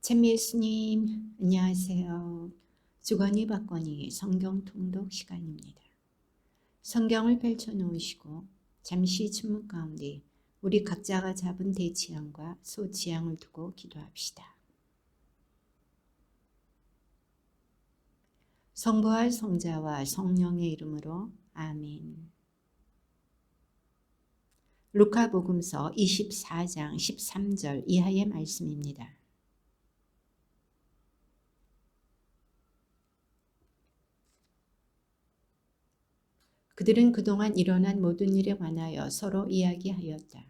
참 예수님, 안녕하세요. 주거니 받거니 성경 통독 시간입니다. 성경을 펼쳐놓으시고 잠시 침묵 가운데 우리 각자가 잡은 대치양과 소치양을 두고 기도합시다. 성부와 성자와 성령의 이름으로 아멘. 루카복음서 24장 13절 이하의 말씀입니다. 그들은 그동안 일어난 모든 일에 관하여 서로 이야기하였다.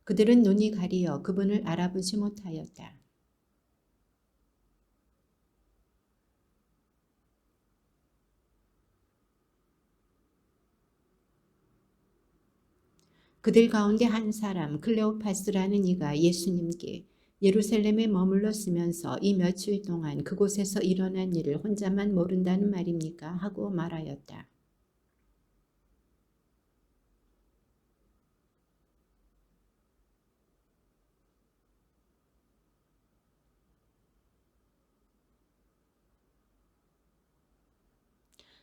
그들은 눈이 가리어 그분을 알아보지 못하였다. 그들 가운데 한 사람 클레오파스라는 이가 예수님께 예루살렘에 머물러 쓰면서 이 며칠 동안 그곳에서 일어난 일을 혼자만 모른다는 말입니까? 하고 말하였다.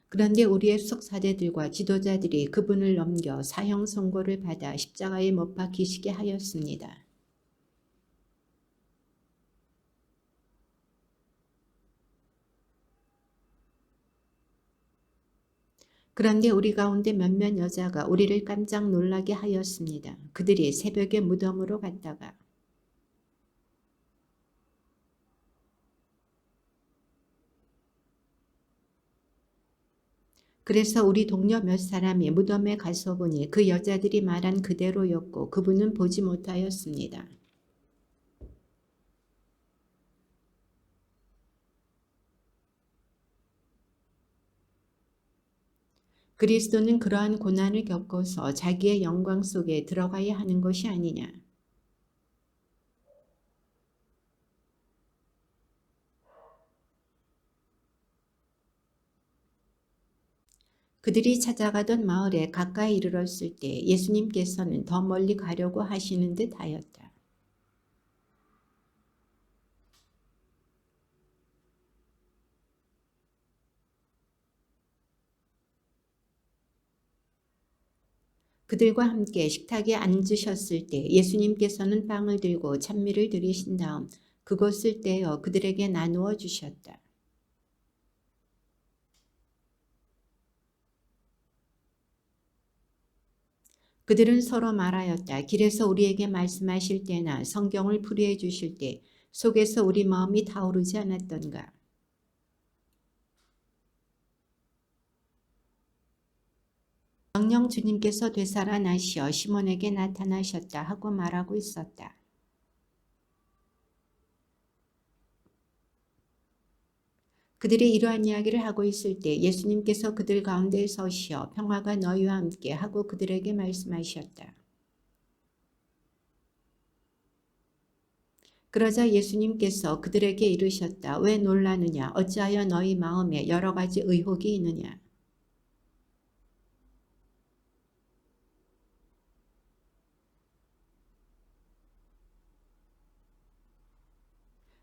그런데 우리의 속사제들과 지도자들이 그분을 넘겨 사형 선고를 받아 십자가에 못 박히시게 하였습니다. 그런데 우리 가운데 몇몇 여자가 우리를 깜짝 놀라게 하였습니다. 그들이 새벽에 무덤으로 갔다가 그래서 우리 동료 몇 사람이 무덤에 가서 보니 그 여자들이 말한 그대로였고 그분은 보지 못하였습니다. 그리스도는 그러한 고난을 겪어서 자기의 영광 속에 들어가야 하는 것이 아니냐. 그들이 찾아가던 마을에 가까이 이르렀을 때 예수님께서는 더 멀리 가려고 하시는 듯 하였다. 그들과 함께 식탁에 앉으셨을 때 예수님께서는 빵을 들고 찬미를 드리신 다음 그것을 떼어 그들에게 나누어 주셨다. 그들은 서로 말하였다. 길에서 우리에게 말씀하실 때나 성경을 풀이해 주실 때 속에서 우리 마음이 타오르지 않았던가. 명령 주님께서 되살아나시어 시몬에게 나타나셨다 하고 말하고 있었다. 그들이 이러한 이야기를 하고 있을 때 예수님께서 그들 가운데 서시어 평화가 너희와 함께 하고 그들에게 말씀하셨다. 그러자 예수님께서 그들에게 이르셨다. 왜 놀라느냐? 어찌하여 너희 마음에 여러 가지 의혹이 있느냐?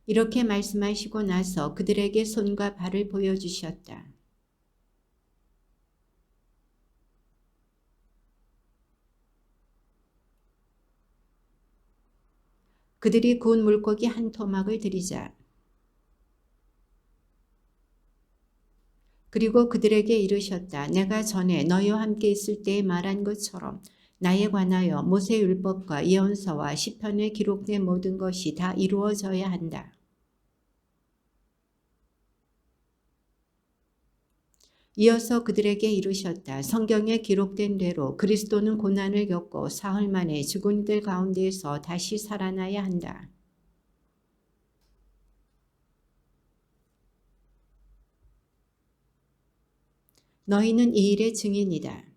이렇게 말씀하시고 나서 그들에게 손과 발을 보여주셨다. 그들이 구운 물고기 한 토막을 드리자 그리고 그들에게 이르셨다. 내가 전에 너희와 함께 있을 때에 말한 것처럼 나에 관하여 모세율법과 예언서와 시편에 기록된 모든 것이 다 이루어져야 한다. 이어서 그들에게 이르셨다. 성경에 기록된 대로 그리스도는 고난을 겪고 사흘 만에 죽은 이들 가운데에서 다시 살아나야 한다. 너희는 이 일의 증인이다.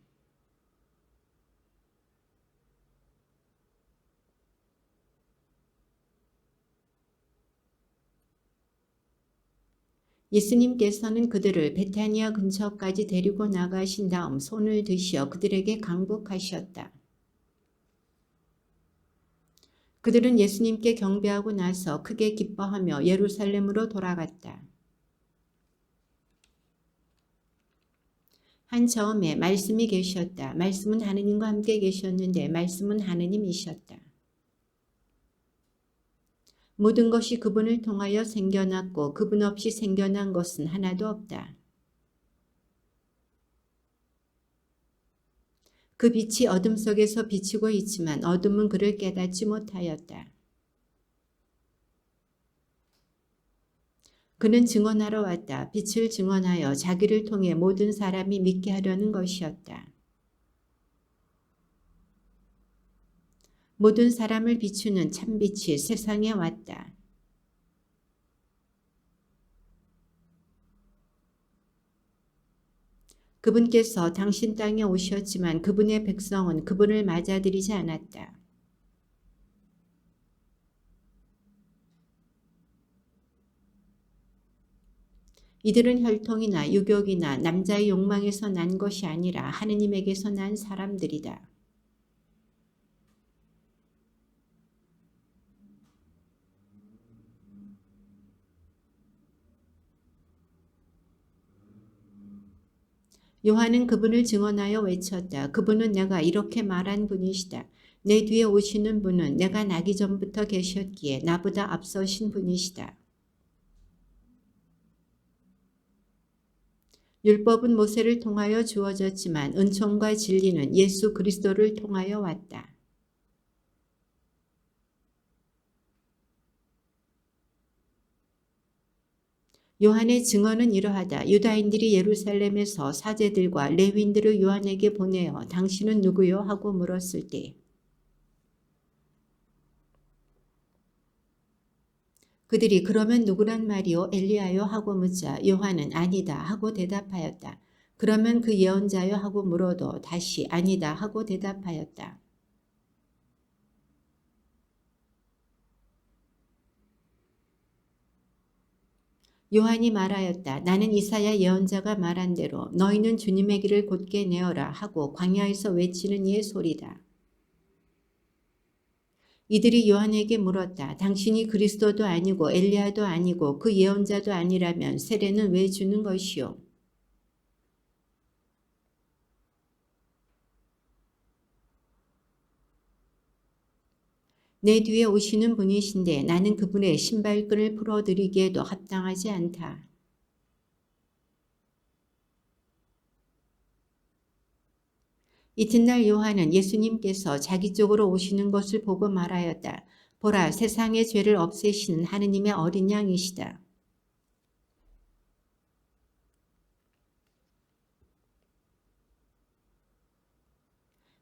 예수님께서는 그들을 베타니아 근처까지 데리고 나가신 다음 손을 드시어 그들에게 강복하셨다. 그들은 예수님께 경배하고 나서 크게 기뻐하며 예루살렘으로 돌아갔다. 한 처음에 말씀이 계셨다. 말씀은 하느님과 함께 계셨는데 말씀은 하느님이셨다. 모든 것이 그분을 통하여 생겨났고 그분 없이 생겨난 것은 하나도 없다. 그 빛이 어둠 속에서 비치고 있지만 어둠은 그를 깨닫지 못하였다. 그는 증언하러 왔다. 빛을 증언하여 자기를 통해 모든 사람이 믿게 하려는 것이었다. 모든 사람을 비추는 참빛이 세상에 왔다. 그분께서 당신 땅에 오셨지만 그분의 백성은 그분을 맞아들이지 않았다. 이들은 혈통이나 유격이나 남자의 욕망에서 난 것이 아니라 하느님에게서 난 사람들이다. 요한은 그분을 증언하여 외쳤다. 그분은 내가 이렇게 말한 분이시다. 내 뒤에 오시는 분은 내가 나기 전부터 계셨기에 나보다 앞서신 분이시다. 율법은 모세를 통하여 주어졌지만 은총과 진리는 예수 그리스도를 통하여 왔다. 요한의 증언은 이러하다. 유다인들이 예루살렘에서 사제들과 레위인들을 요한에게 보내어 당신은 누구요? 하고 물었을 때 그들이 그러면 누구란 말이요? 엘리야요? 하고 묻자 요한은 아니다 하고 대답하였다. 그러면 그 예언자요? 하고 물어도 다시 아니다 하고 대답하였다. 요한이 말하였다. 나는 이사야 예언자가 말한 대로 너희는 주님의 길을 곧게 내어라 하고 광야에서 외치는 이의 소리다. 이들이 요한에게 물었다. 당신이 그리스도도 아니고 엘리야도 아니고 그 예언자도 아니라면 세례는 왜 주는 것이요? 내 뒤에 오시는 분이신데 나는 그분의 신발끈을 풀어드리기에도 합당하지 않다. 이튿날 요한은 예수님께서 자기 쪽으로 오시는 것을 보고 말하였다. 보라, 세상의 죄를 없애시는 하느님의 어린 양이시다.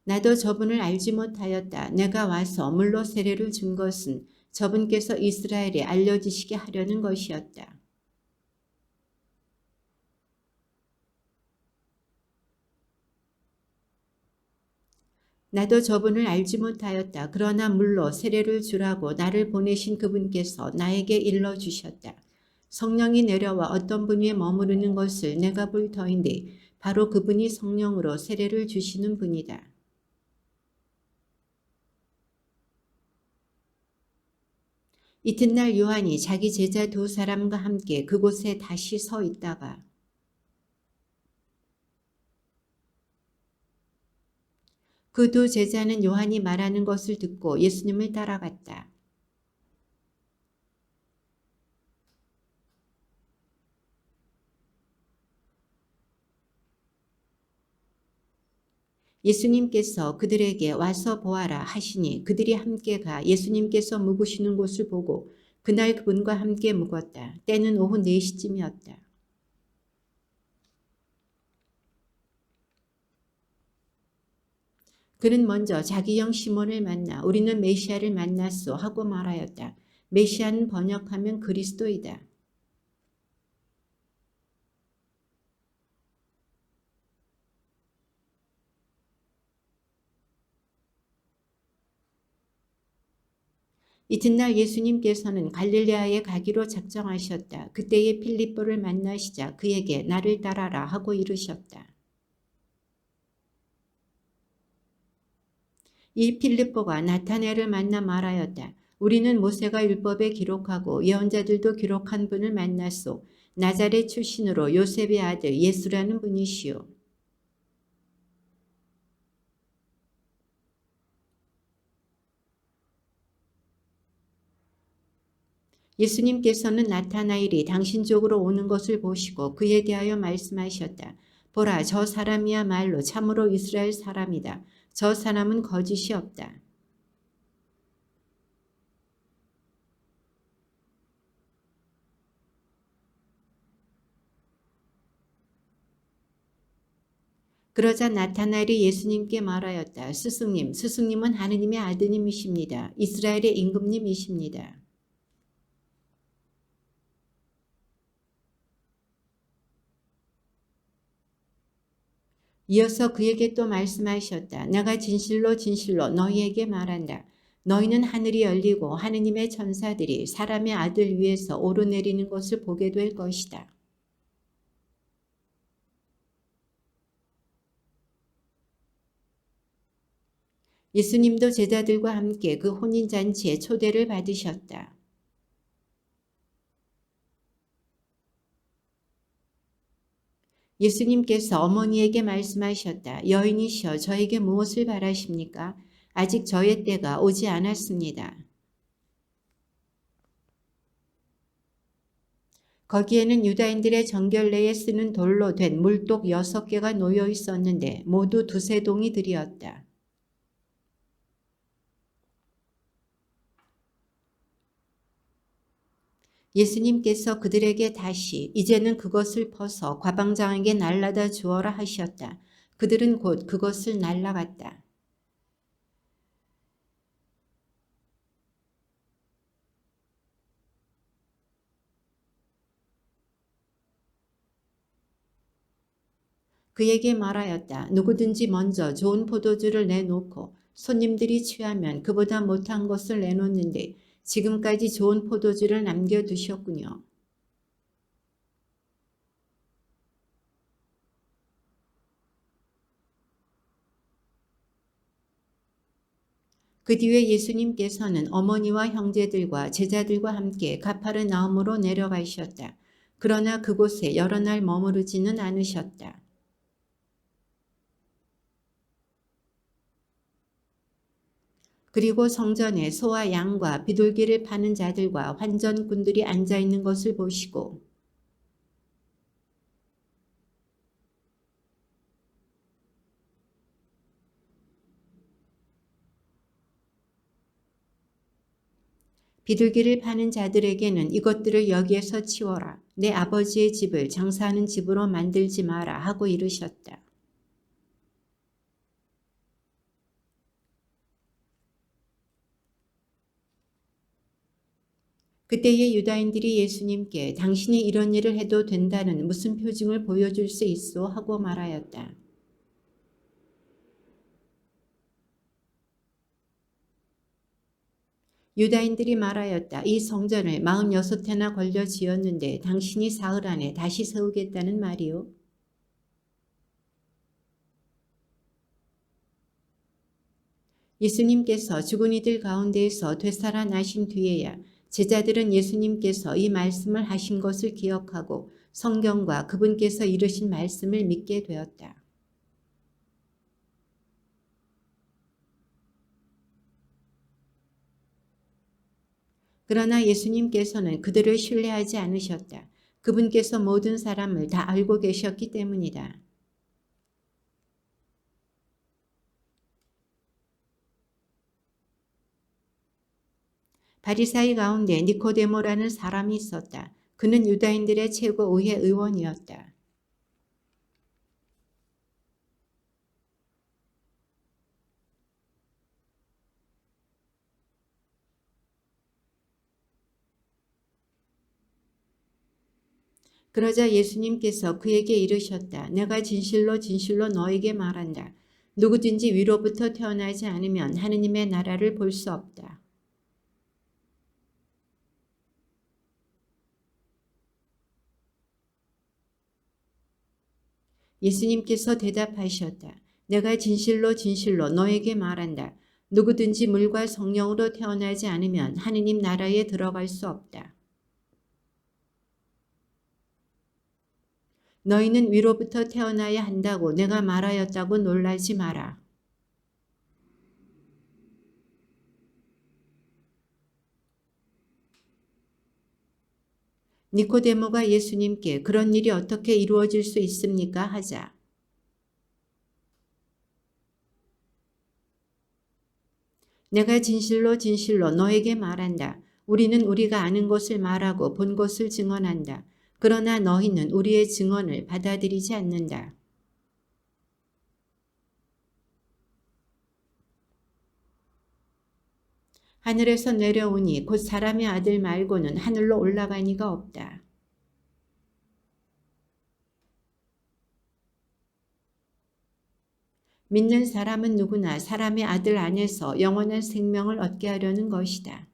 나도 저분을 알지 못하였다. 내가 와서 물로 세례를 준 것은 저분께서 이스라엘에 알려지시게 하려는 것이었다. 나도 저분을 알지 못하였다. 그러나 물로 세례를 주라고 나를 보내신 그분께서 나에게 일러주셨다. 성령이 내려와 어떤 분 위에 머무르는 것을 내가 볼 터인데 바로 그분이 성령으로 세례를 주시는 분이다. 이튿날 요한이 자기 제자 두 사람과 함께 그곳에 다시 서 있다가 그 두 제자는 요한이 말하는 것을 듣고 예수님을 따라갔다. 예수님께서 그들에게 와서 보아라 하시니 그들이 함께 가 예수님께서 묵으시는 곳을 보고 그날 그분과 함께 묵었다. 때는 오후 4시쯤이었다. 그는 먼저 자기 형 시몬을 만나 우리는 메시아를 만났소 하고 말하였다. 메시아는 번역하면 그리스도이다. 이튿날 예수님께서는 갈릴레아에 가기로 작정하셨다. 그때에 필립보를 만나시자 그에게 나를 따라라 하고 이르셨다. 이 필립보가 나타나엘을 만나 말하였다. 우리는 모세가 율법에 기록하고 예언자들도 기록한 분을 만났소. 나자렛 출신으로 요셉의 아들 예수라는 분이시오. 예수님께서는 나타나엘이 당신 쪽으로 오는 것을 보시고 그에 대하여 말씀하셨다. 보라, 저 사람이야말로 참으로 이스라엘 사람이다. 저 사람은 거짓이 없다. 그러자 나타나엘이 예수님께 말하였다. 스승님, 스승님은 하느님의 아드님이십니다. 이스라엘의 임금님이십니다. 이어서 그에게 또 말씀하셨다. 내가 진실로 진실로 너희에게 말한다. 너희는 하늘이 열리고 하느님의 천사들이 사람의 아들 위에서 오르내리는 것을 보게 될 것이다. 예수님도 제자들과 함께 그 혼인잔치에 초대를 받으셨다. 예수님께서 어머니에게 말씀하셨다. 여인이시여 저에게 무엇을 바라십니까? 아직 저의 때가 오지 않았습니다. 거기에는 유다인들의 정결례에 쓰는 돌로 된 물독 6개가 놓여 있었는데 모두 두세 동이들이었다. 예수님께서 그들에게 다시 이제는 그것을 퍼서 과방장에게 날라다 주어라 하셨다. 그들은 곧 그것을 날라갔다. 그에게 말하였다. 누구든지 먼저 좋은 포도주를 내놓고 손님들이 취하면 그보다 못한 것을 내놓는데 지금까지 좋은 포도주를 남겨두셨군요. 그 뒤에 예수님께서는 어머니와 형제들과 제자들과 함께 가파르나움으로 내려가셨다. 그러나 그곳에 여러 날 머무르지는 않으셨다. 그리고 성전에 소와 양과 비둘기를 파는 자들과 환전꾼들이 앉아 있는 것을 보시고 비둘기를 파는 자들에게는 이것들을 여기에서 치워라. 내 아버지의 집을 장사하는 집으로 만들지 마라 하고 이르셨다. 그때의 유다인들이 예수님께 당신이 이런 일을 해도 된다는 무슨 표징을 보여줄 수 있어 하고 말하였다. 유다인들이 말하였다. 이 성전을 46해나 걸려 지었는데 당신이 사흘 안에 다시 세우겠다는 말이요. 예수님께서 죽은 이들 가운데에서 되살아나신 뒤에야 제자들은 예수님께서 이 말씀을 하신 것을 기억하고 성경과 그분께서 이르신 말씀을 믿게 되었다. 그러나 예수님께서는 그들을 신뢰하지 않으셨다. 그분께서 모든 사람을 다 알고 계셨기 때문이다. 바리사이 가운데 니코데모라는 사람이 있었다. 그는 유다인들의 최고의회 의원이었다. 그러자 예수님께서 그에게 이르셨다. 내가 진실로 진실로 너에게 말한다. 누구든지 위로부터 태어나지 않으면 하느님의 나라를 볼 수 없다. 예수님께서 대답하셨다. 내가 진실로 진실로 너에게 말한다. 누구든지 물과 성령으로 태어나지 않으면 하느님 나라에 들어갈 수 없다. 너희는 위로부터 태어나야 한다고 내가 말하였다고 놀라지 마라. 니코데모가 예수님께 그런 일이 어떻게 이루어질 수 있습니까? 하자. 내가 진실로 진실로 너에게 말한다. 우리는 우리가 아는 것을 말하고 본 것을 증언한다. 그러나 너희는 우리의 증언을 받아들이지 않는다. 하늘에서 내려오니 곧 사람의 아들 말고는 하늘로 올라가니가 없다. 믿는 사람은 누구나 사람의 아들 안에서 영원한 생명을 얻게 하려는 것이다.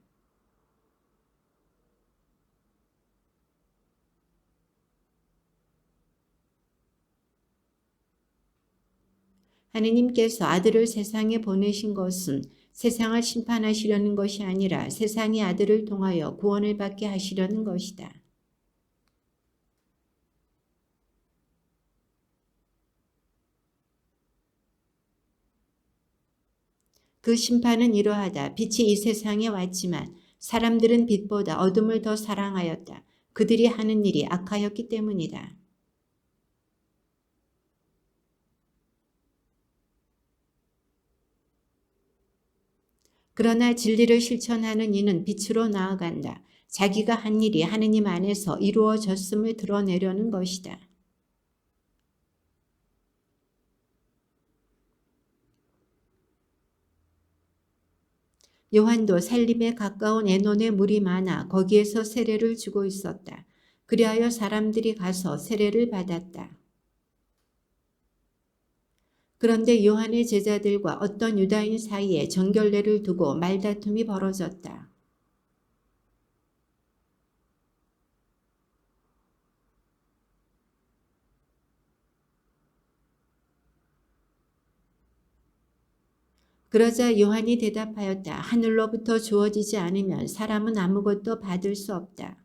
하느님께서 아들을 세상에 보내신 것은 세상을 심판하시려는 것이 아니라 세상이 아들을 통하여 구원을 받게 하시려는 것이다. 그 심판은 이러하다. 빛이 이 세상에 왔지만 사람들은 빛보다 어둠을 더 사랑하였다. 그들이 하는 일이 악하였기 때문이다. 그러나 진리를 실천하는 이는 빛으로 나아간다. 자기가 한 일이 하느님 안에서 이루어졌음을 드러내려는 것이다. 요한도 살림에 가까운 에논에 물이 많아 거기에서 세례를 주고 있었다. 그리하여 사람들이 가서 세례를 받았다. 그런데 요한의 제자들과 어떤 유다인 사이에 정결례를 두고 말다툼이 벌어졌다. 그러자 요한이 대답하였다. 하늘로부터 주어지지 않으면 사람은 아무것도 받을 수 없다.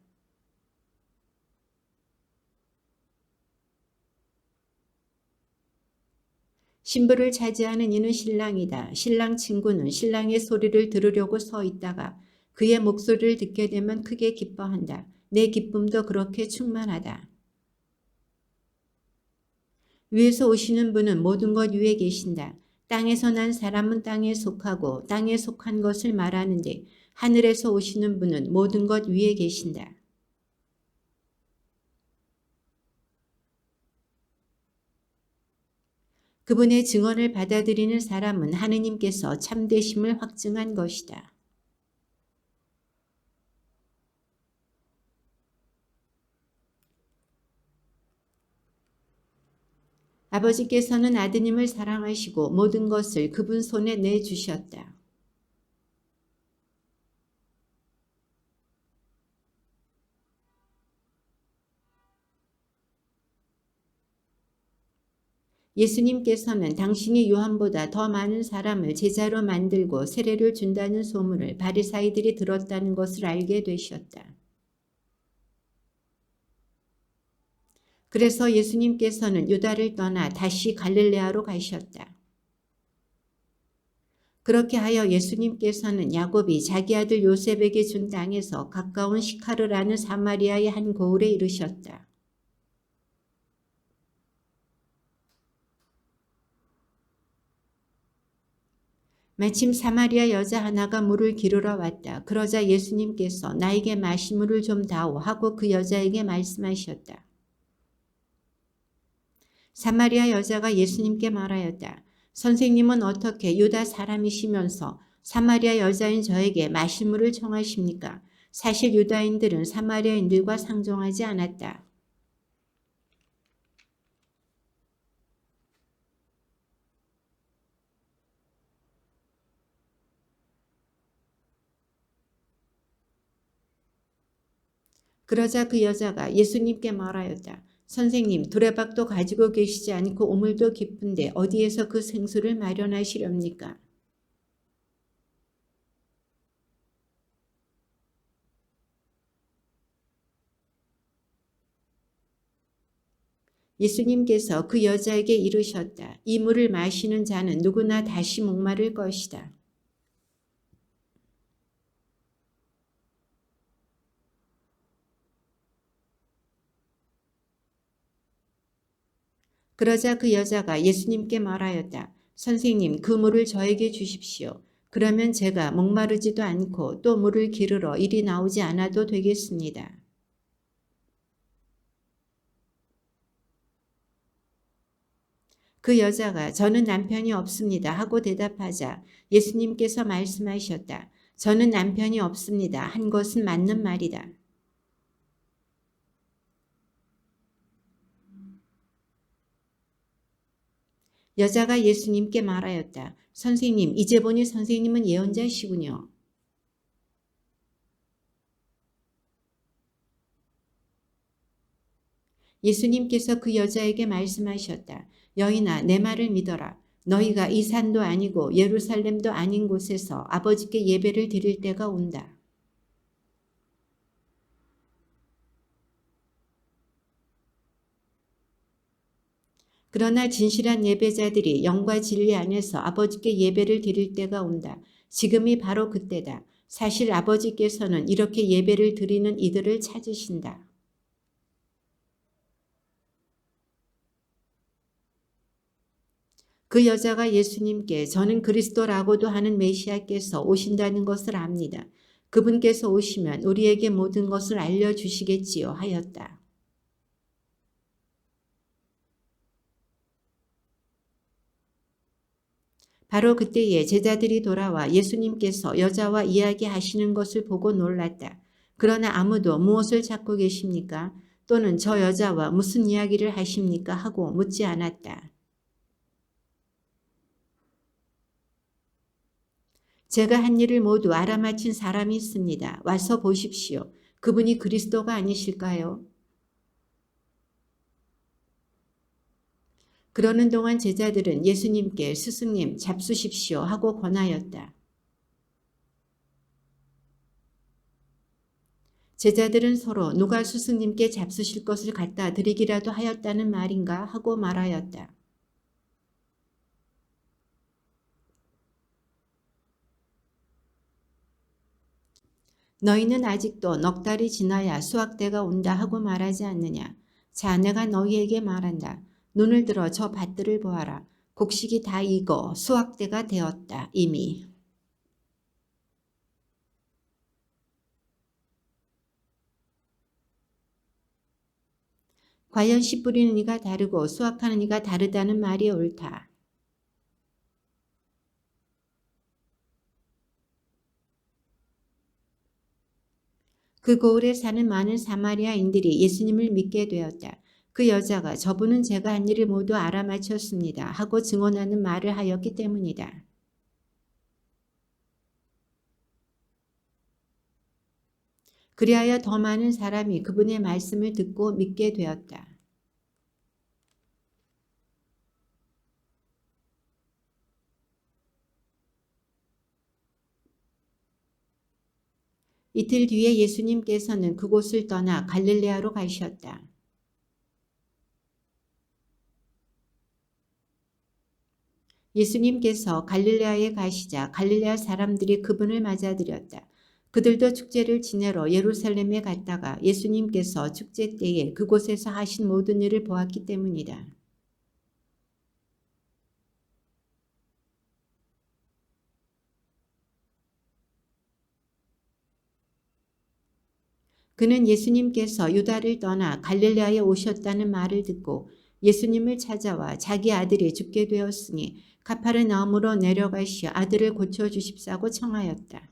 신부를 차지하는 이는 신랑이다. 신랑 친구는 신랑의 소리를 들으려고 서 있다가 그의 목소리를 듣게 되면 크게 기뻐한다. 내 기쁨도 그렇게 충만하다. 위에서 오시는 분은 모든 것 위에 계신다. 땅에서 난 사람은 땅에 속하고 땅에 속한 것을 말하는데 하늘에서 오시는 분은 모든 것 위에 계신다. 그분의 증언을 받아들이는 사람은 하느님께서 참되심을 확증한 것이다. 아버지께서는 아드님을 사랑하시고 모든 것을 그분 손에 내주셨다. 예수님께서는 당신이 요한보다 더 많은 사람을 제자로 만들고 세례를 준다는 소문을 바리사이들이 들었다는 것을 알게 되셨다. 그래서 예수님께서는 유다를 떠나 다시 갈릴레아로 가셨다. 그렇게 하여 예수님께서는 야곱이 자기 아들 요셉에게 준 땅에서 가까운 시카르라는 사마리아의 한 고을에 이르셨다. 마침 사마리아 여자 하나가 물을 기르러 왔다. 그러자 예수님께서 나에게 마시물을 좀 다오 하고 그 여자에게 말씀하셨다. 사마리아 여자가 예수님께 말하였다. 선생님은 어떻게 유다 사람이시면서 사마리아 여자인 저에게 마실 물을 청하십니까? 사실 유다인들은 사마리아인들과 상종하지 않았다. 그러자 그 여자가 예수님께 말하였다. 선생님, 두레박도 가지고 계시지 않고 우물도 깊은데 어디에서 그 생수를 마련하시렵니까? 예수님께서 그 여자에게 이르셨다. 이 물을 마시는 자는 누구나 다시 목마를 것이다. 그러자 그 여자가 예수님께 말하였다. 선생님, 그 물을 저에게 주십시오. 그러면 제가 목마르지도 않고 또 물을 기르러 이리 나오지 않아도 되겠습니다. 그 여자가 저는 남편이 없습니다 하고 대답하자 예수님께서 말씀하셨다. 저는 남편이 없습니다 한 것은 맞는 말이다. 여자가 예수님께 말하였다. 선생님, 이제 보니 선생님은 예언자시군요. 예수님께서 그 여자에게 말씀하셨다. 여인아, 내 말을 믿어라. 너희가 이 산도 아니고 예루살렘도 아닌 곳에서 아버지께 예배를 드릴 때가 온다. 그러나 진실한 예배자들이 영과 진리 안에서 아버지께 예배를 드릴 때가 온다. 지금이 바로 그때다. 사실 아버지께서는 이렇게 예배를 드리는 이들을 찾으신다. 그 여자가 예수님께 저는 그리스도라고도 하는 메시아께서 오신다는 것을 압니다. 그분께서 오시면 우리에게 모든 것을 알려주시겠지요 하였다. 바로 그때에 제자들이 돌아와 예수님께서 여자와 이야기하시는 것을 보고 놀랐다. 그러나 아무도 무엇을 찾고 계십니까? 또는 저 여자와 무슨 이야기를 하십니까? 하고 묻지 않았다. 제가 한 일을 모두 알아맞힌 사람이 있습니다. 와서 보십시오. 그분이 그리스도가 아니실까요? 그러는 동안 제자들은 예수님께 스승님 잡수십시오 하고 권하였다. 제자들은 서로 누가 스승님께 잡수실 것을 갖다 드리기라도 하였다는 말인가 하고 말하였다. 너희는 아직도 넉 달이 지나야 수확때가 온다 하고 말하지 않느냐. 자, 내가 너희에게 말한다. 눈을 들어 저 밭들을 보아라. 곡식이 다 익어 수확때가 되었다 이미. 과연 씨 뿌리는 이가 다르고 수확하는 이가 다르다는 말이 옳다. 그 고을에 사는 많은 사마리아인들이 예수님을 믿게 되었다. 그 여자가 저분은 제가 한 일을 모두 알아맞혔습니다 하고 증언하는 말을 하였기 때문이다. 그리하여 더 많은 사람이 그분의 말씀을 듣고 믿게 되었다. 이틀 뒤에 예수님께서는 그곳을 떠나 갈릴레아로 가셨다. 예수님께서 갈릴레아에 가시자 갈릴레아 사람들이 그분을 맞아들였다. 그들도 축제를 지내러 예루살렘에 갔다가 예수님께서 축제 때에 그곳에서 하신 모든 일을 보았기 때문이다. 그는 예수님께서 유다를 떠나 갈릴레아에 오셨다는 말을 듣고 예수님을 찾아와 자기 아들이 죽게 되었으니 가파르나움으로 내려가시어 아들을 고쳐주십사고 청하였다.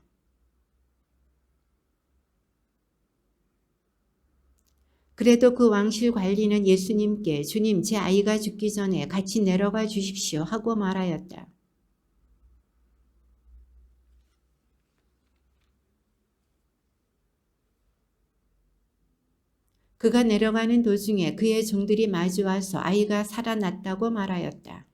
그래도 그 왕실 관리는 예수님께 주님 제 아이가 죽기 전에 같이 내려가 주십시오 하고 말하였다. 그가 내려가는 도중에 그의 종들이 마주와서 아이가 살아났다고 말하였다.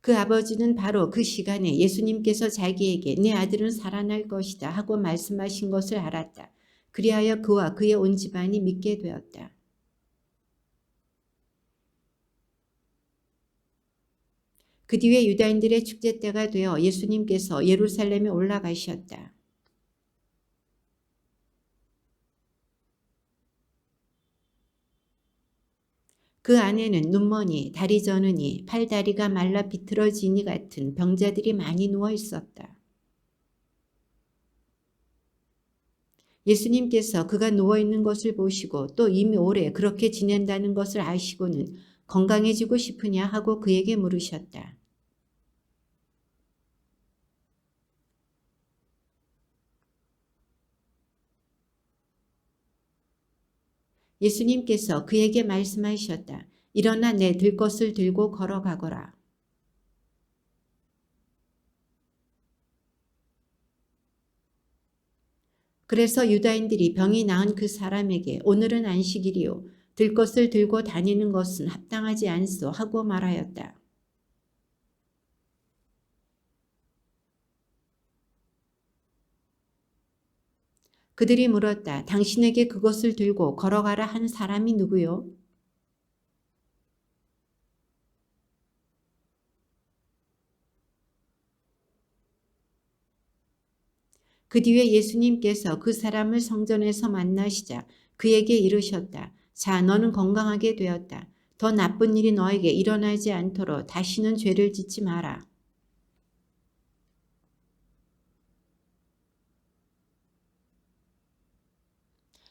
그 아버지는 바로 그 시간에 예수님께서 자기에게 내 아들은 살아날 것이다 하고 말씀하신 것을 알았다. 그리하여 그와 그의 온 집안이 믿게 되었다. 그 뒤에 유다인들의 축제 때가 되어 예수님께서 예루살렘에 올라가셨다. 그 안에는 눈머니, 다리 저느니, 팔다리가 말라 비틀어지니 같은 병자들이 많이 누워 있었다. 예수님께서 그가 누워있는 것을 보시고 또 이미 오래 그렇게 지낸다는 것을 아시고는 건강해지고 싶으냐 하고 그에게 물으셨다. 예수님께서 그에게 말씀하셨다. 일어나 내 들 것을 들고 걸어가거라. 그래서 유다인들이 병이 나은 그 사람에게 오늘은 안식일이요. 들 것을 들고 다니는 것은 합당하지 않소 하고 말하였다. 그들이 물었다. 당신에게 그것을 들고 걸어가라 한 사람이 누구요? 그 뒤에 예수님께서 그 사람을 성전에서 만나시자 그에게 이르셨다. 자, 너는 건강하게 되었다. 더 나쁜 일이 너에게 일어나지 않도록 다시는 죄를 짓지 마라.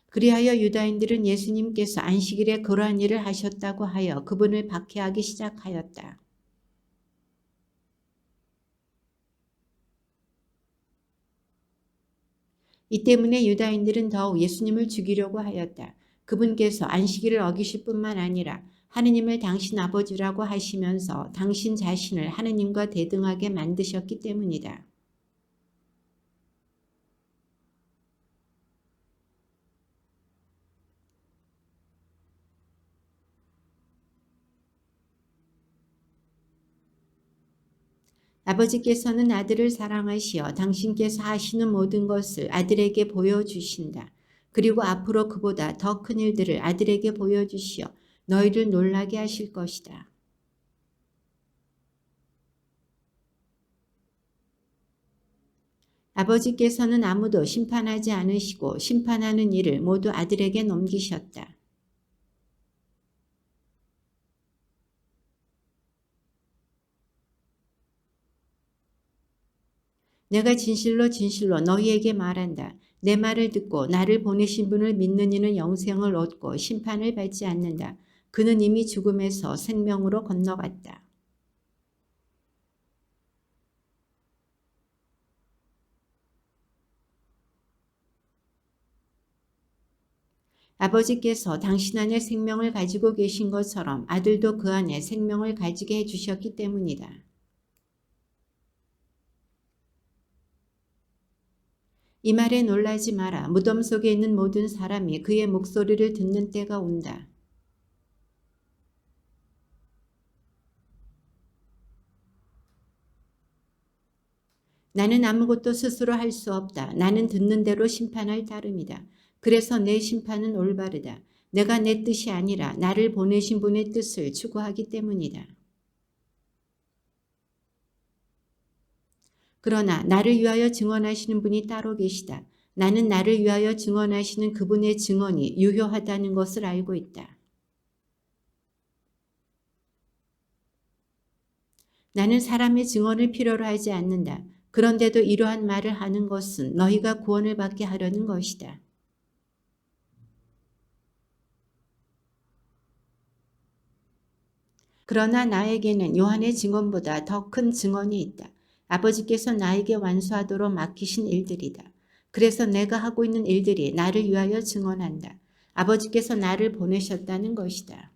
그리하여 유다인들은 예수님께서 안식일에 그러한 일을 하셨다고 하여 그분을 박해하기 시작하였다. 이 때문에 유다인들은 더욱 예수님을 죽이려고 하였다. 그분께서 안식일을 어기실 뿐만 아니라 하느님을 당신 아버지라고 하시면서 당신 자신을 하느님과 대등하게 만드셨기 때문이다. 아버지께서는 아들을 사랑하시어 당신께서 하시는 모든 것을 아들에게 보여주신다. 그리고 앞으로 그보다 더 큰 일들을 아들에게 보여주시어 너희를 놀라게 하실 것이다. 아버지께서는 아무도 심판하지 않으시고 심판하는 일을 모두 아들에게 넘기셨다. 내가 진실로 진실로 너희에게 말한다. 내 말을 듣고 나를 보내신 분을 믿는 이는 영생을 얻고 심판을 받지 않는다. 그는 이미 죽음에서 생명으로 건너갔다. 아버지께서 당신 안에 생명을 가지고 계신 것처럼 아들도 그 안에 생명을 가지게 해주셨기 때문이다. 이 말에 놀라지 마라. 무덤 속에 있는 모든 사람이 그의 목소리를 듣는 때가 온다. 나는 아무것도 스스로 할 수 없다. 나는 듣는 대로 심판할 따름이다. 그래서 내 심판은 올바르다. 내가 내 뜻이 아니라 나를 보내신 분의 뜻을 추구하기 때문이다. 그러나 나를 위하여 증언하시는 분이 따로 계시다. 나는 나를 위하여 증언하시는 그분의 증언이 유효하다는 것을 알고 있다. 나는 사람의 증언을 필요로 하지 않는다. 그런데도 이러한 말을 하는 것은 너희가 구원을 받게 하려는 것이다. 그러나 나에게는 요한의 증언보다 더 큰 증언이 있다. 아버지께서 나에게 완수하도록 맡기신 일들이다. 그래서 내가 하고 있는 일들이 나를 위하여 증언한다. 아버지께서 나를 보내셨다는 것이다.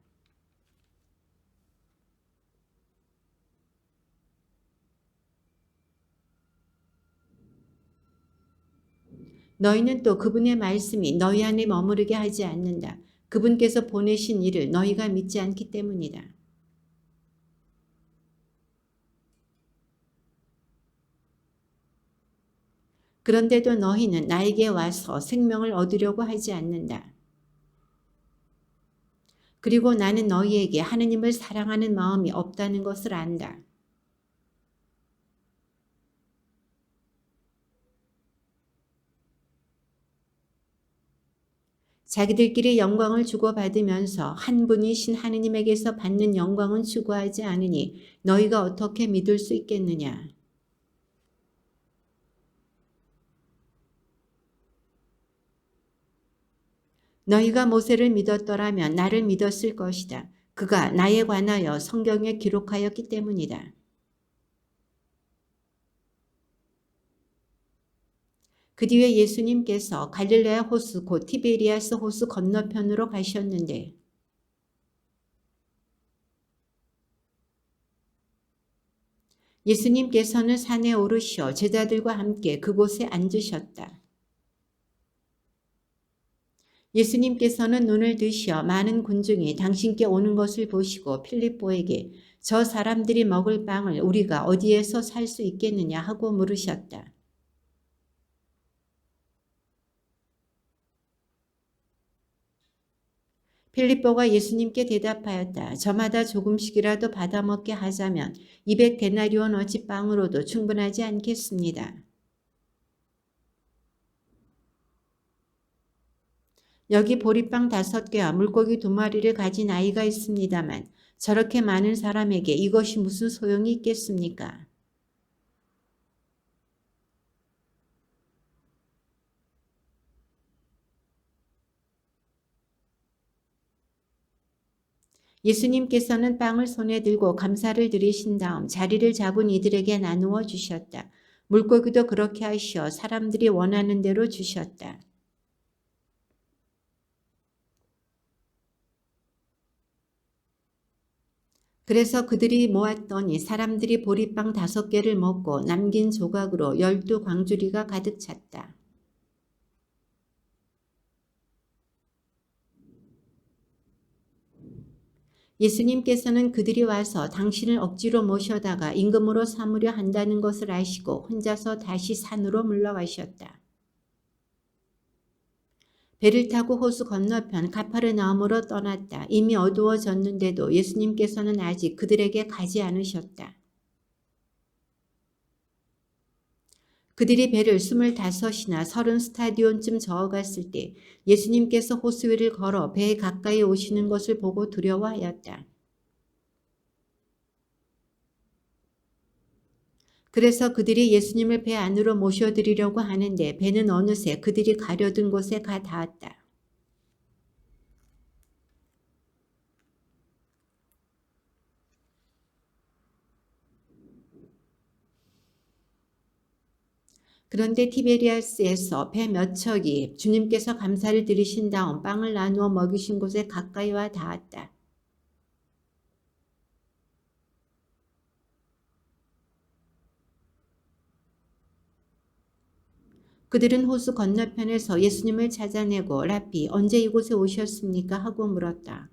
너희는 또 그분의 말씀이 너희 안에 머무르게 하지 않는다. 그분께서 보내신 이를 너희가 믿지 않기 때문이다. 그런데도 너희는 나에게 와서 생명을 얻으려고 하지 않는다. 그리고 나는 너희에게 하느님을 사랑하는 마음이 없다는 것을 안다. 자기들끼리 영광을 주고받으면서 한 분이신 하느님에게서 받는 영광은 추구하지 않으니 너희가 어떻게 믿을 수 있겠느냐. 너희가 모세를 믿었더라면 나를 믿었을 것이다. 그가 나에 관하여 성경에 기록하였기 때문이다. 그 뒤에 예수님께서 갈릴레아 호수 곧 티베리아스 호수 건너편으로 가셨는데 예수님께서는 산에 오르시어 제자들과 함께 그곳에 앉으셨다. 예수님께서는 눈을 드시어 많은 군중이 당신께 오는 것을 보시고 필립보에게 저 사람들이 먹을 빵을 우리가 어디에서 살 수 있겠느냐 하고 물으셨다. 필립보가 예수님께 대답하였다. 저마다 조금씩이라도 받아먹게 하자면 200데나리온어치 빵으로도 충분하지 않겠습니다. 여기 보리빵 5개와 물고기 2마리를 가진 아이가 있습니다만 저렇게 많은 사람에게 이것이 무슨 소용이 있겠습니까? 예수님께서는 빵을 손에 들고 감사를 드리신 다음 자리를 잡은 이들에게 나누어 주셨다. 물고기도 그렇게 하시어 사람들이 원하는 대로 주셨다. 그래서 그들이 모았더니 사람들이 보리빵 5개를 먹고 남긴 조각으로 12광주리가 가득 찼다. 예수님께서는 그들이 와서 당신을 억지로 모셔다가 임금으로 삼으려 한다는 것을 아시고 혼자서 다시 산으로 물러가셨다. 배를 타고 호수 건너편 가파르나움으로 떠났다. 이미 어두워졌는데도 예수님께서는 아직 그들에게 가지 않으셨다. 그들이 배를 25이나 30스타디온쯤 저어갔을 때 예수님께서 호수 위를 걸어 배에 가까이 오시는 것을 보고 두려워하였다. 그래서 그들이 예수님을 배 안으로 모셔드리려고 하는데 배는 어느새 그들이 가려던 곳에 가 닿았다. 그런데 티베리아스에서 배 몇 척이 주님께서 감사를 드리신 다음 빵을 나누어 먹이신 곳에 가까이 와 닿았다. 그들은 호수 건너편에서 예수님을 찾아내고 라피 언제 이곳에 오셨습니까? 하고 물었다.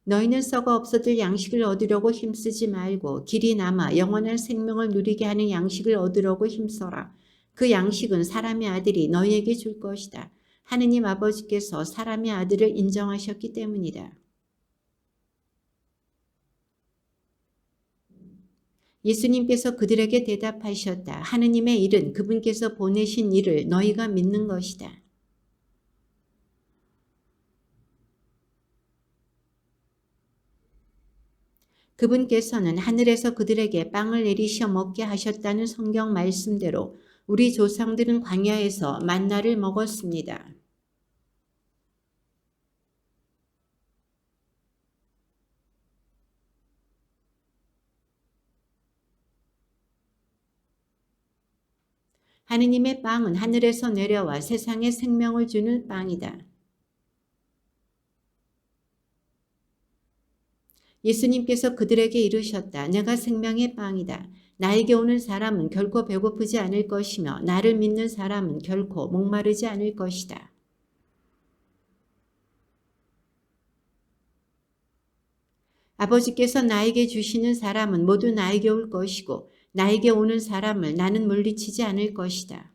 너희는 썩어 없어질 양식을 얻으려고 힘쓰지 말고 길이 남아 영원한 생명을 누리게 하는 양식을 얻으려고 힘써라. 그 양식은 사람의 아들이 너희에게 줄 것이다. 하느님 아버지께서 사람의 아들을 인정하셨기 때문이다. 예수님께서 그들에게 대답하셨다. 하느님의 일은 그분께서 보내신 일을 너희가 믿는 것이다. 그분께서는 하늘에서 그들에게 빵을 내리셔 먹게 하셨다는 성경 말씀대로 우리 조상들은 광야에서 만나를 먹었습니다. 하느님의 빵은 하늘에서 내려와 세상에 생명을 주는 빵이다. 예수님께서 그들에게 이르셨다. 내가 생명의 빵이다. 나에게 오는 사람은 결코 배고프지 않을 것이며 나를 믿는 사람은 결코 목마르지 않을 것이다. 아버지께서 나에게 주시는 사람은 모두 나에게 올 것이고 나에게 오는 사람을 나는 물리치지 않을 것이다.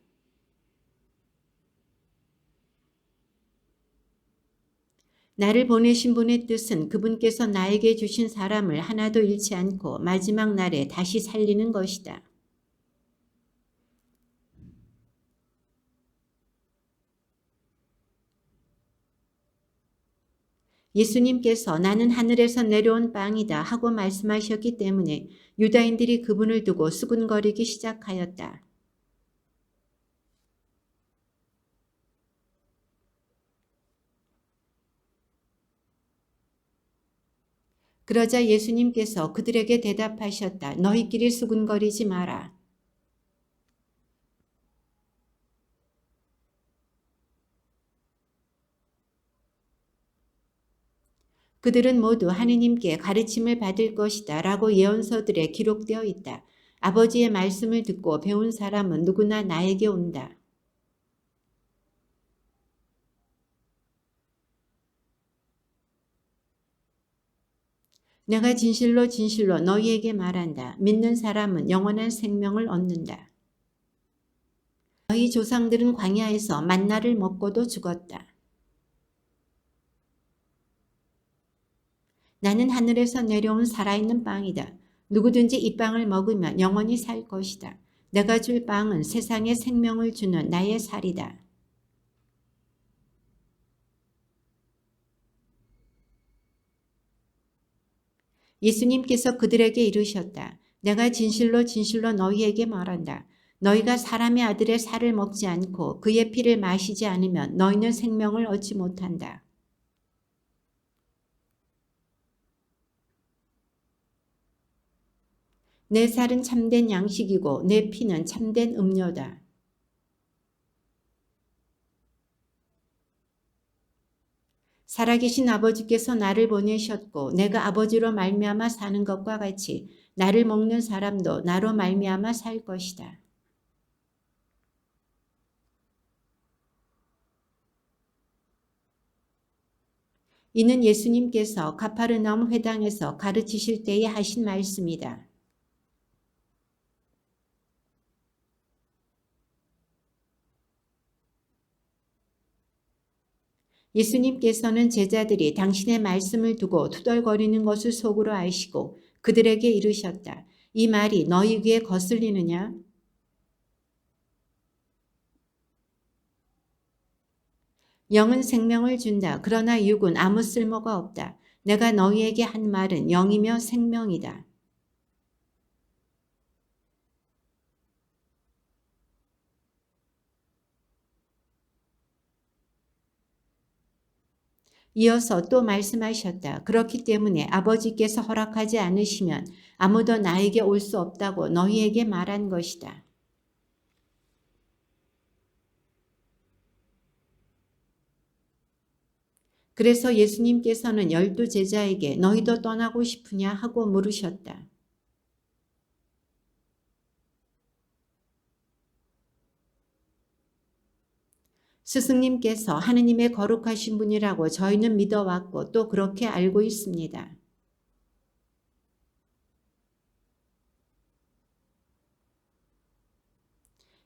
나를 보내신 분의 뜻은 그분께서 나에게 주신 사람을 하나도 잃지 않고 마지막 날에 다시 살리는 것이다. 예수님께서 나는 하늘에서 내려온 빵이다 하고 말씀하셨기 때문에 유다인들이 그분을 두고 수군거리기 시작하였다. 그러자 예수님께서 그들에게 대답하셨다. 너희끼리 수군거리지 마라. 그들은 모두 하느님께 가르침을 받을 것이다 라고 예언서들에 기록되어 있다. 아버지의 말씀을 듣고 배운 사람은 누구나 나에게 온다. 내가 진실로 진실로 너희에게 말한다. 믿는 사람은 영원한 생명을 얻는다. 너희 조상들은 광야에서 만나를 먹고도 죽었다. 나는 하늘에서 내려온 살아있는 빵이다. 누구든지 이 빵을 먹으면 영원히 살 것이다. 내가 줄 빵은 세상에 생명을 주는 나의 살이다. 예수님께서 그들에게 이르셨다. 내가 진실로 진실로 너희에게 말한다. 너희가 사람의 아들의 살을 먹지 않고 그의 피를 마시지 않으면 너희는 생명을 얻지 못한다. 내 살은 참된 양식이고 내 피는 참된 음료다. 살아계신 아버지께서 나를 보내셨고 내가 아버지로 말미암아 사는 것과 같이 나를 먹는 사람도 나로 말미암아 살 것이다. 이는 예수님께서 가파르나움 회당에서 가르치실 때에 하신 말씀이다. 예수님께서는 제자들이 당신의 말씀을 두고 투덜거리는 것을 속으로 아시고 그들에게 이르셨다. 이 말이 너희 귀에 거슬리느냐? 영은 생명을 준다. 그러나 육은 아무 쓸모가 없다. 내가 너희에게 한 말은 영이며 생명이다. 이어서 또 말씀하셨다. 그렇기 때문에 아버지께서 허락하지 않으시면 아무도 나에게 올 수 없다고 너희에게 말한 것이다. 그래서 예수님께서는 12 제자에게 너희도 떠나고 싶으냐 하고 물으셨다. 스승님께서 하느님의 거룩하신 분이라고 저희는 믿어왔고 또 그렇게 알고 있습니다.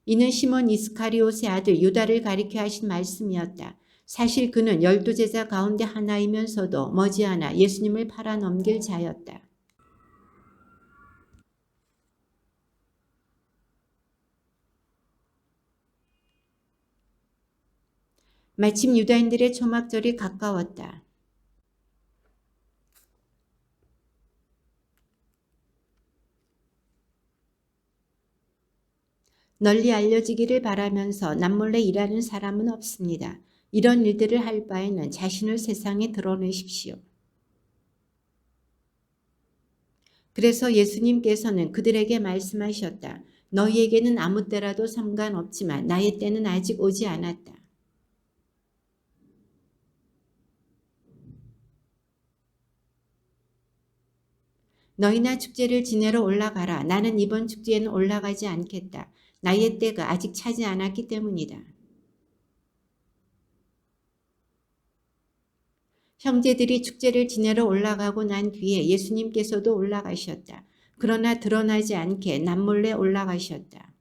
이는 시몬 이스카리옷의 아들 유다를 가리켜 하신 말씀이었다. 사실 그는 12 제자 가운데 하나이면서도 머지않아 예수님을 팔아넘길 자였다. 마침 유다인들의 초막절이 가까웠다. 널리 알려지기를 바라면서 남몰래 일하는 사람은 없습니다. 이런 일들을 할 바에는 자신을 세상에 드러내십시오. 그래서 예수님께서는 그들에게 말씀하셨다. 너희에게는 아무 때라도 상관없지만 나의 때는 아직 오지 않았다. 너희나 축제를 지내러 올라가라. 나는 이번 축제에는 올라가지 않겠다. 나의 때가 아직 차지 않았기 때문이다. 형제들이 축제를 지내러 올라가고 난 뒤에 예수님께서도 올라가셨다. 그러나 드러나지 않게 남몰래 올라가셨다.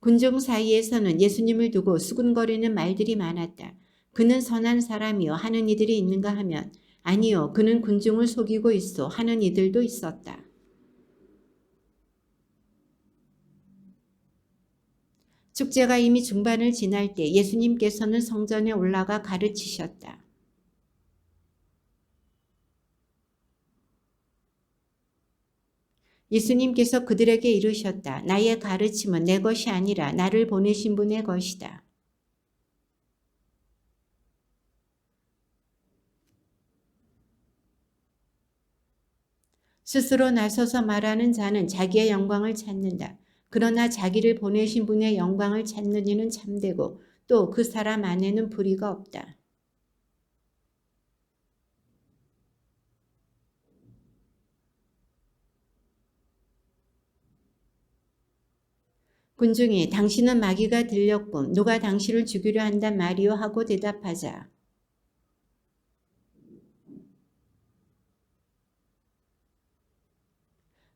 군중 사이에서는 예수님을 두고 수군거리는 말들이 많았다. 그는 선한 사람이요 하는 이들이 있는가 하면 아니요 그는 군중을 속이고 있어 하는 이들도 있었다. 축제가 이미 중반을 지날 때 예수님께서는 성전에 올라가 가르치셨다. 예수님께서 그들에게 이르셨다. 나의 가르침은 내 것이 아니라 나를 보내신 분의 것이다. 스스로 나서서 말하는 자는 자기의 영광을 찾는다. 그러나 자기를 보내신 분의 영광을 찾는 이는 참되고 또 그 사람 안에는 불의가 없다. 군중이 당신은 마귀가 들렸군. 누가 당신을 죽이려 한단 말이요 하고 대답하자.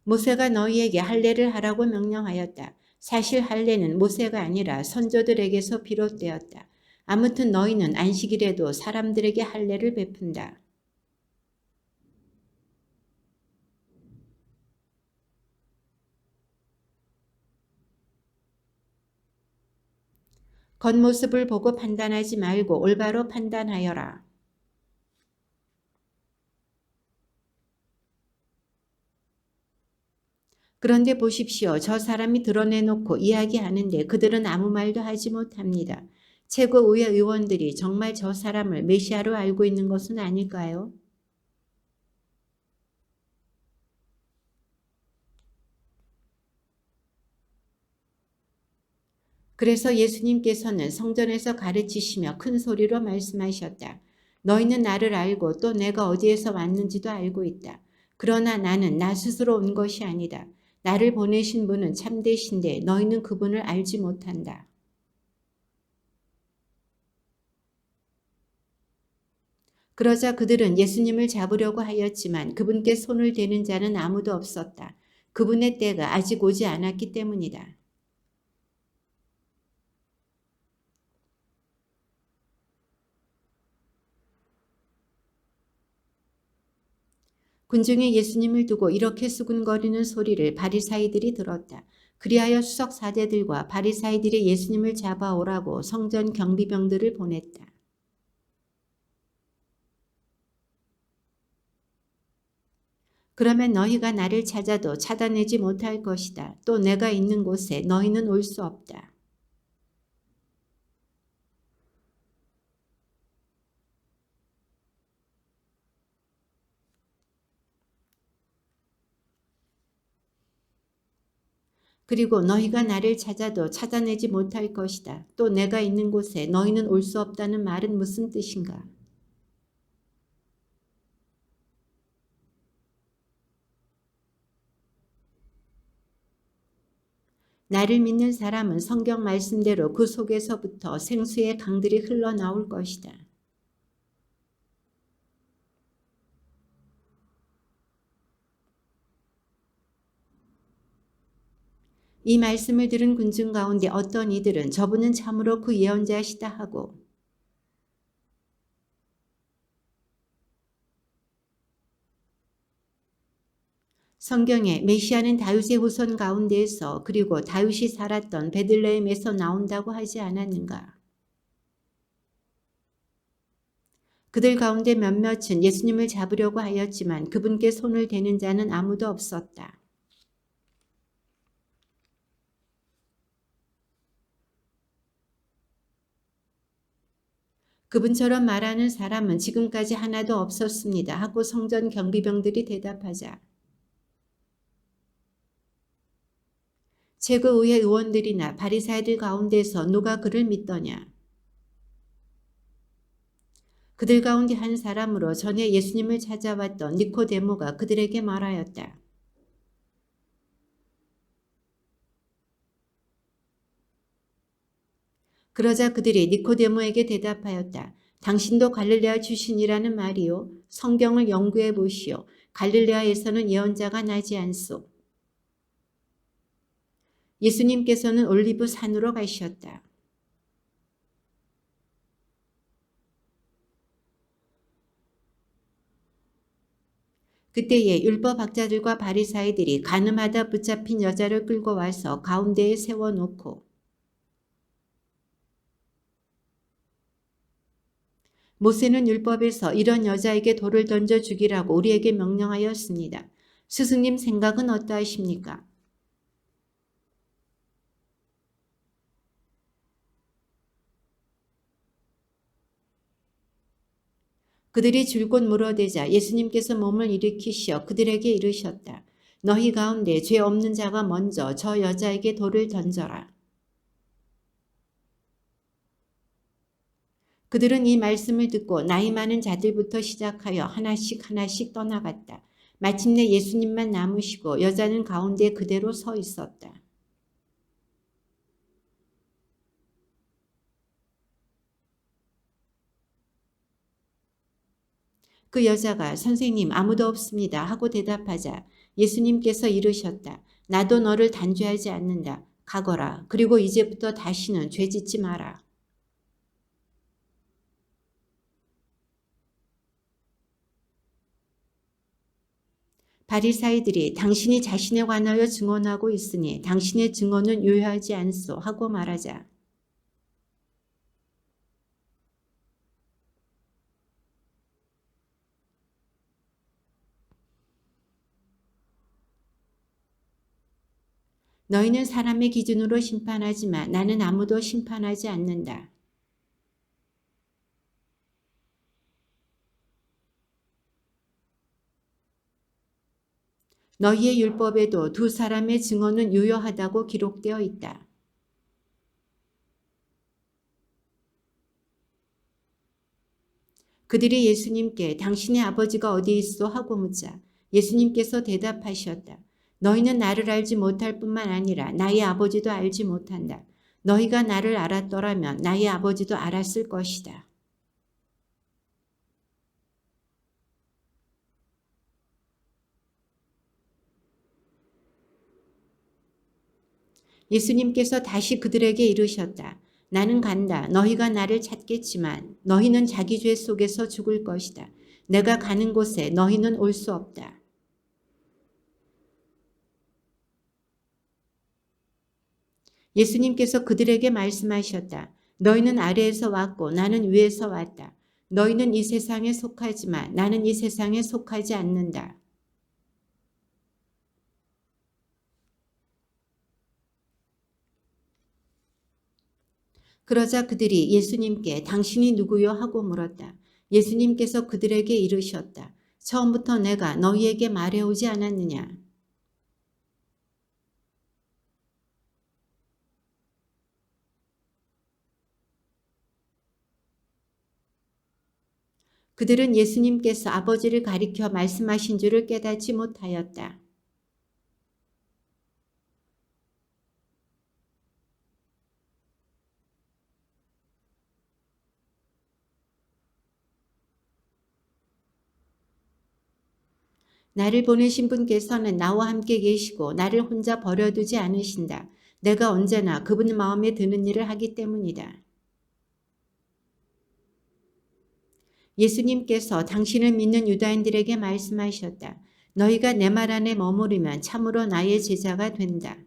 모세가 너희에게 할례를 하라고 명령하였다. 사실 할례는 모세가 아니라 선조들에게서 비롯되었다. 아무튼 너희는 안식일에도 사람들에게 할례를 베푼다. 겉모습을 보고 판단하지 말고 올바로 판단하여라. 그런데 보십시오. 저 사람이 드러내놓고 이야기하는데 그들은 아무 말도 하지 못합니다. 최고의회 의원들이 정말 저 사람을 메시아로 알고 있는 것은 아닐까요? 그래서 예수님께서는 성전에서 가르치시며 큰 소리로 말씀하셨다. 너희는 나를 알고 또 내가 어디에서 왔는지도 알고 있다. 그러나 나는 나 스스로 온 것이 아니다. 나를 보내신 분은 참되신데 너희는 그분을 알지 못한다. 그러자 그들은 예수님을 잡으려고 하였지만 그분께 손을 대는 자는 아무도 없었다. 그분의 때가 아직 오지 않았기 때문이다. 군중이 예수님을 두고 이렇게 수군거리는 소리를 바리사이들이 들었다. 그리하여 수석 사제들과 바리사이들이 예수님을 잡아오라고 성전 경비병들을 보냈다. 그러면 너희가 나를 찾아도 찾아내지 못할 것이다. 또 내가 있는 곳에 너희는 올 수 없다. 그리고 너희가 나를 찾아도 찾아내지 못할 것이다. 또 내가 있는 곳에 너희는 올 수 없다는 말은 무슨 뜻인가? 나를 믿는 사람은 성경 말씀대로 그 속에서부터 생수의 강들이 흘러나올 것이다. 이 말씀을 들은 군중 가운데 어떤 이들은 저분은 참으로 그 예언자시다 하고 성경에 메시아는 다윗의 후손 가운데에서 그리고 다윗이 살았던 베들레헴에서 나온다고 하지 않았는가? 그들 가운데 몇몇은 예수님을 잡으려고 하였지만 그분께 손을 대는 자는 아무도 없었다. 그분처럼 말하는 사람은 지금까지 하나도 없었습니다 하고 성전 경비병들이 대답하자 최고의회 의원들이나 바리사이들 가운데서 누가 그를 믿더냐? 그들 가운데 한 사람으로 전에 예수님을 찾아왔던 니코데모가 그들에게 말하였다. 그러자 그들이 니코데모에게 대답하였다. 당신도 갈릴레아 출신이라는 말이요. 성경을 연구해 보시오. 갈릴레아에서는 예언자가 나지 않소. 예수님께서는 올리브 산으로 가셨다. 그때에 율법학자들과 바리사이들이 간음하다 붙잡힌 여자를 끌고 와서 가운데에 세워놓고 모세는 율법에서 이런 여자에게 돌을 던져 죽이라고 우리에게 명령하였습니다. 스승님 생각은 어떠하십니까? 그들이 줄곧 물어대자 예수님께서 몸을 일으키시어 그들에게 이르셨다. 너희 가운데 죄 없는 자가 먼저 저 여자에게 돌을 던져라. 그들은 이 말씀을 듣고 나이 많은 자들부터 시작하여 하나씩 하나씩 떠나갔다. 마침내 예수님만 남으시고 여자는 가운데 그대로 서 있었다. 그 여자가 선생님 아무도 없습니다 하고 대답하자 예수님께서 이르셨다. 나도 너를 단죄하지 않는다. 가거라. 그리고 이제부터 다시는 죄 짓지 마라. 바리사이들이 당신이 자신에 관하여 증언하고 있으니 당신의 증언은 유효하지 않소 하고 말하자 너희는 사람의 기준으로 심판하지만 나는 아무도 심판하지 않는다. 너희의 율법에도 두 사람의 증언은 유효하다고 기록되어 있다. 그들이 예수님께 당신의 아버지가 어디 있어 하고 묻자 예수님께서 대답하셨다. 너희는 나를 알지 못할 뿐만 아니라 나의 아버지도 알지 못한다. 너희가 나를 알았더라면 나의 아버지도 알았을 것이다. 예수님께서 다시 그들에게 이르셨다. 나는 간다. 너희가 나를 찾겠지만 너희는 자기 죄 속에서 죽을 것이다. 내가 가는 곳에 너희는 올 수 없다. 예수님께서 그들에게 말씀하셨다. 너희는 아래에서 왔고 나는 위에서 왔다. 너희는 이 세상에 속하지만 나는 이 세상에 속하지 않는다. 그러자 그들이 예수님께 당신이 누구요 하고 물었다. 예수님께서 그들에게 이르셨다. 처음부터 내가 너희에게 말해오지 않았느냐. 그들은 예수님께서 아버지를 가리켜 말씀하신 줄을 깨닫지 못하였다. 나를 보내신 분께서는 나와 함께 계시고 나를 혼자 버려두지 않으신다. 내가 언제나 그분 마음에 드는 일을 하기 때문이다. 예수님께서 당신을 믿는 유다인들에게 말씀하셨다. 너희가 내 말 안에 머무르면 참으로 나의 제자가 된다.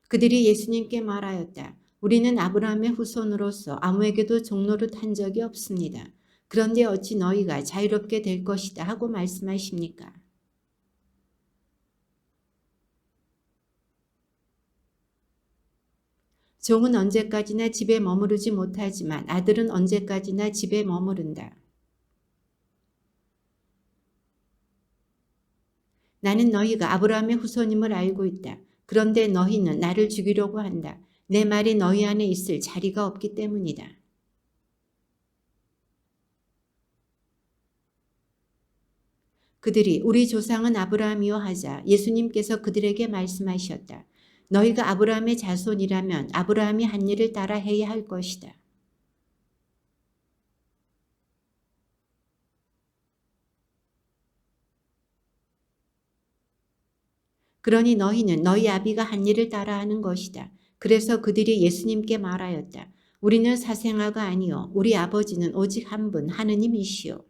그들이 예수님께 말하였다. 우리는 아브라함의 후손으로서 아무에게도 종노릇 한 적이 없습니다. 그런데 어찌 너희가 자유롭게 될 것이다 하고 말씀하십니까? 종은 언제까지나 집에 머무르지 못하지만 아들은 언제까지나 집에 머무른다. 나는 너희가 아브라함의 후손임을 알고 있다. 그런데 너희는 나를 죽이려고 한다. 내 말이 너희 안에 있을 자리가 없기 때문이다. 그들이 우리 조상은 아브라함이요 하자 예수님께서 그들에게 말씀하셨다. 너희가 아브라함의 자손이라면 아브라함이 한 일을 따라 해야 할 것이다. 그러니 너희는 너희 아비가 한 일을 따라하는 것이다. 그래서 그들이 예수님께 말하였다. 우리는 사생아가 아니요 우리 아버지는 오직 한 분 하느님이시요.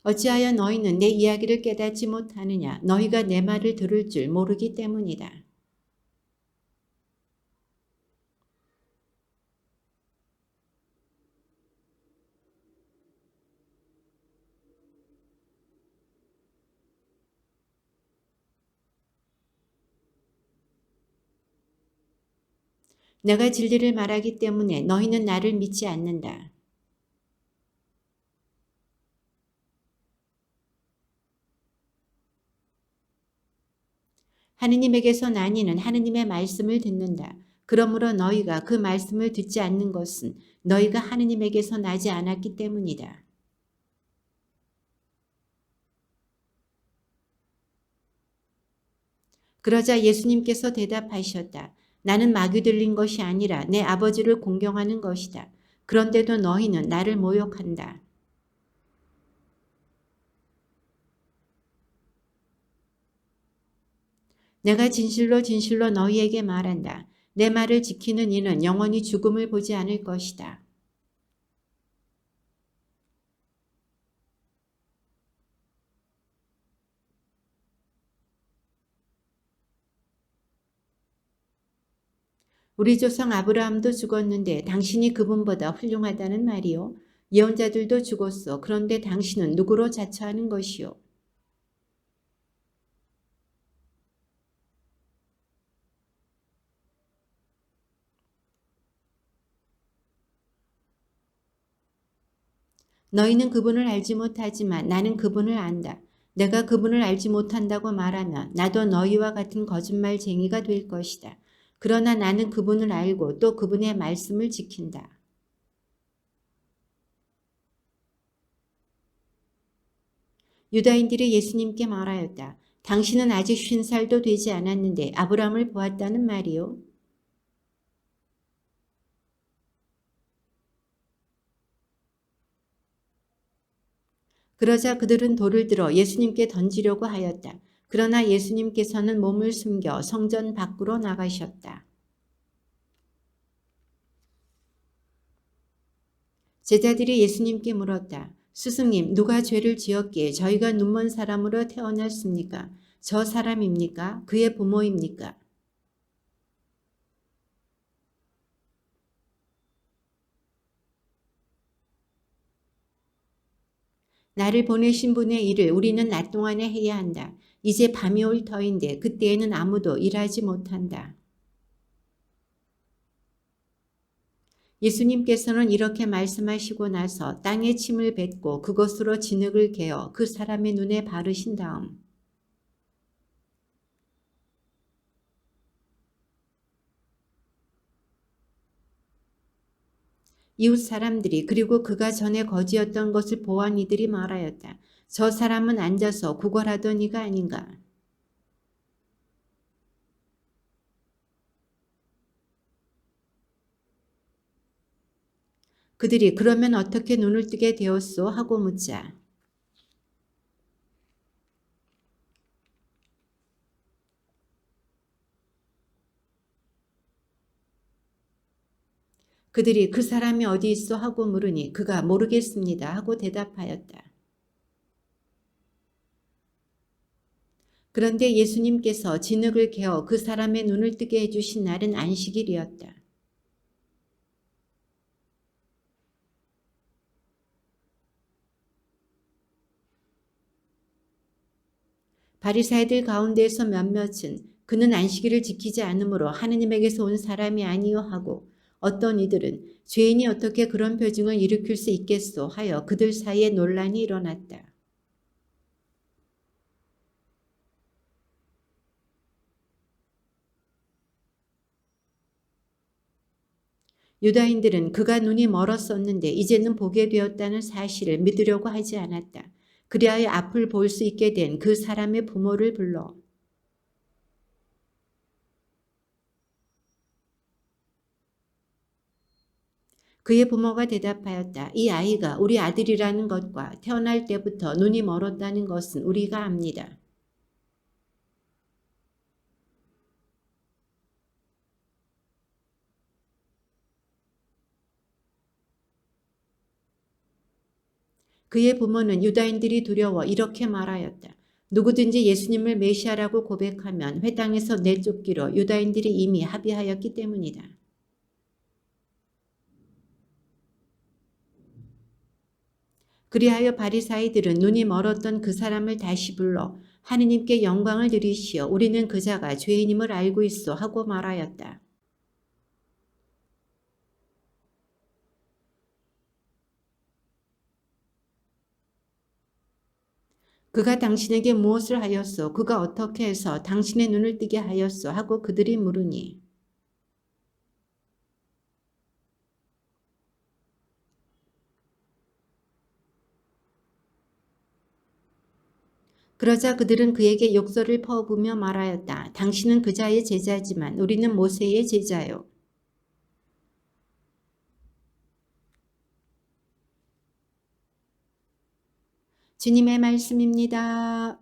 어찌하여 너희는 내 이야기를 깨닫지 못하느냐. 너희가 내 말을 들을 줄 모르기 때문이다. 내가 진리를 말하기 때문에 너희는 나를 믿지 않는다. 하느님에게서 난 이는 하느님의 말씀을 듣는다. 그러므로 너희가 그 말씀을 듣지 않는 것은 너희가 하느님에게서 나지 않았기 때문이다. 그러자 예수님께서 대답하셨다. 나는 마귀 들린 것이 아니라 내 아버지를 공경하는 것이다. 그런데도 너희는 나를 모욕한다. 내가 진실로 진실로 너희에게 말한다. 내 말을 지키는 이는 영원히 죽음을 보지 않을 것이다. 우리 조상 아브라함도 죽었는데 당신이 그분보다 훌륭하다는 말이요. 예언자들도 죽었어. 그런데 당신은 누구로 자처하는 것이요. 너희는 그분을 알지 못하지만 나는 그분을 안다. 내가 그분을 알지 못한다고 말하면 나도 너희와 같은 거짓말쟁이가 될 것이다. 그러나 나는 그분을 알고 또 그분의 말씀을 지킨다. 유다인들이 예수님께 말하였다. 당신은 아직 50살도 되지 않았는데 아브라함을 보았다는 말이요. 그러자 그들은 돌을 들어 예수님께 던지려고 하였다. 그러나 예수님께서는 몸을 숨겨 성전 밖으로 나가셨다. 제자들이 예수님께 물었다. 스승님, 누가 죄를 지었기에 저희가 눈먼 사람으로 태어났습니까? 저 사람입니까? 그의 부모입니까? 나를 보내신 분의 일을 우리는 낮 동안에 해야 한다. 이제 밤이 올 터인데 그때에는 아무도 일하지 못한다. 예수님께서는 이렇게 말씀하시고 나서 땅에 침을 뱉고 그것으로 진흙을 개어 그 사람의 눈에 바르신 다음 이웃 사람들이 그리고 그가 전에 거지였던 것을 보한 이들이 말하였다. 저 사람은 앉아서 구걸하던 이가 아닌가. 그들이 그러면 어떻게 눈을 뜨게 되었소? 하고 묻자. 그들이 그 사람이 어디 있어? 하고 물으니 그가 모르겠습니다. 하고 대답하였다. 그런데 예수님께서 진흙을 개어 그 사람의 눈을 뜨게 해주신 날은 안식일이었다. 바리사이들 가운데에서 몇몇은 그는 안식일을 지키지 않으므로 하느님에게서 온 사람이 아니요 하고 어떤 이들은 죄인이 어떻게 그런 표징을 일으킬 수 있겠소 하여 그들 사이에 논란이 일어났다. 유다인들은 그가 눈이 멀었었는데 이제는 보게 되었다는 사실을 믿으려고 하지 않았다. 그리하여 앞을 볼 수 있게 된 그 사람의 부모를 불러 그의 부모가 대답하였다. 이 아이가 우리 아들이라는 것과 태어날 때부터 눈이 멀었다는 것은 우리가 압니다. 그의 부모는 유다인들이 두려워 이렇게 말하였다. 누구든지 예수님을 메시아라고 고백하면 회당에서 내쫓기로 유다인들이 이미 합의하였기 때문이다. 그리하여 바리사이들은 눈이 멀었던 그 사람을 다시 불러 하느님께 영광을 드리시어 우리는 그 자가 죄인임을 알고 있어 하고 말하였다. 그가 당신에게 무엇을 하였소? 그가 어떻게 해서 당신의 눈을 뜨게 하였소? 하고 그들이 물으니 그러자 그들은 그에게 욕설을 퍼부으며 말하였다. 당신은 그 자의 제자지만 우리는 모세의 제자요. 주님의 말씀입니다.